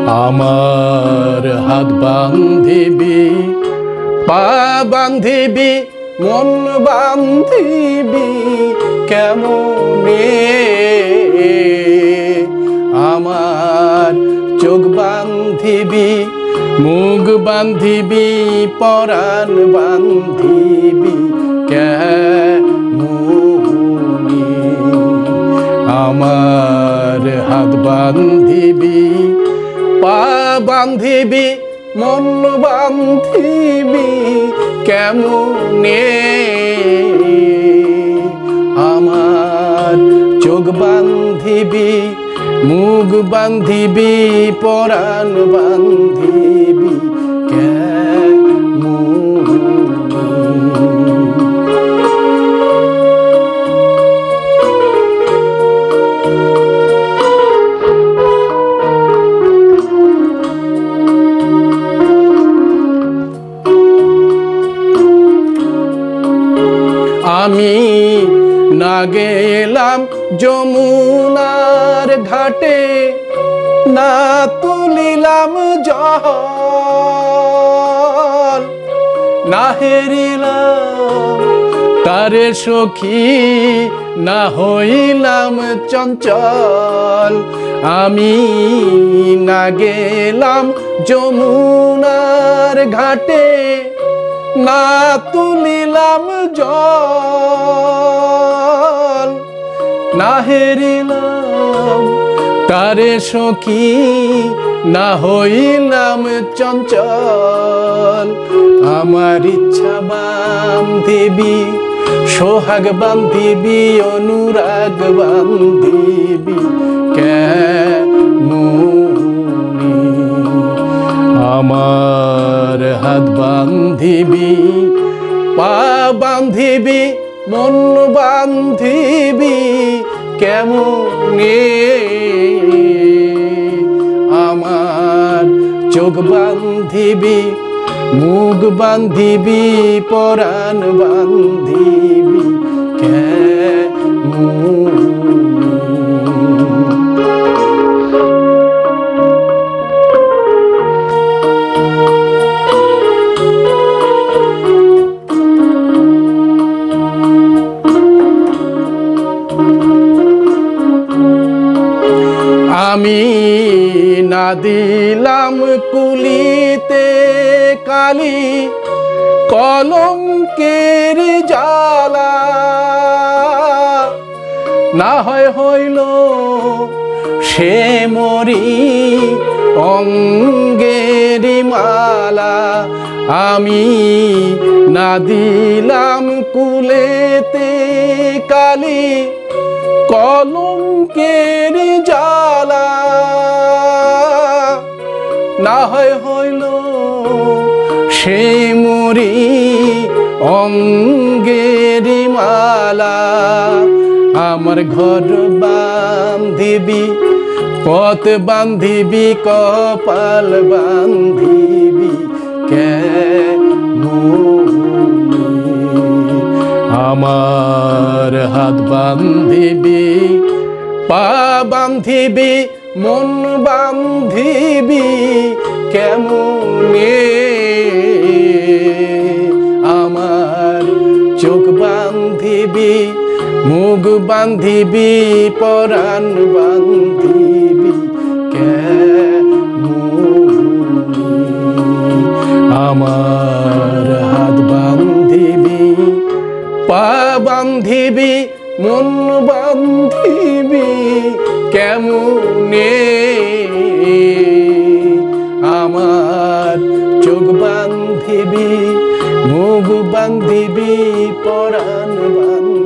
আমার হাত বান্ধিবি, পা বান্ধিবি, মন বান্ধিবি কেমনে? আমার চোখ বান্ধিবি, মুখ বান্ধিবি, পরাণ বান্ধিবি কেমনে? আমার হাত বান্ধিবি, পা বান্ধিবি, মন বান্ধিবি কেমনে? আমার চোখ বান্ধিবি, মুখ বান্ধিবি, পরাণ বান্ধিবি কেমনে? আমি না গেলাম যমুনার ঘাটে, না তুলিলাম জল, না হেরিলাম তারে সখী, না হইলাম চঞ্চল। আমি না গেলাম যমুনার ঘাটে, না তুলিলাম জল, না হেরিলাম তারে সখী, না হইলাম চঞ্চল। আমার ইচ্ছা বান্ধিবি, সোহাগ বান্ধিবি, অনুরাগ বান্ধিবি কেমনে? আমার হাত বান্ধিবি, পা বান্ধিবি, মন বান্ধিবি কেমনে? আমার চোখ বান্ধিবি, মুখ বান্ধিবি, পরাণ বান্ধিবি কেমনে? আমি না দিলাম কুলিতে কালি, কলঙ্কের জ্বালা, না হয় হইল সে মরি অঙ্গেরি মালা। আমি না দিলাম কুলেতে কালি, কলঙ্কের জ্বালা, না হয় হইল সে মরি অঙ্গেরি মালা। আমার ঘর বান্ধিবি, পথ বান্ধিবি, কপাল বান্ধিবি কেমনে? আমার হাত বান্ধিবি, পা বান্ধিবি, মন বান্ধিবি কেমনে? আমার চোখ বান্ধিবি, মুখ বান্ধিবি, পরাণ বান্ধিবি কেমনে? আমার হাত বান্ধিবি, পা বান্ধিবি, মন বান্ধিবি কেমনে? আমার চোখ বান্ধিবি, মুখ বান্ধিবি, পরাণ বান্ধিবি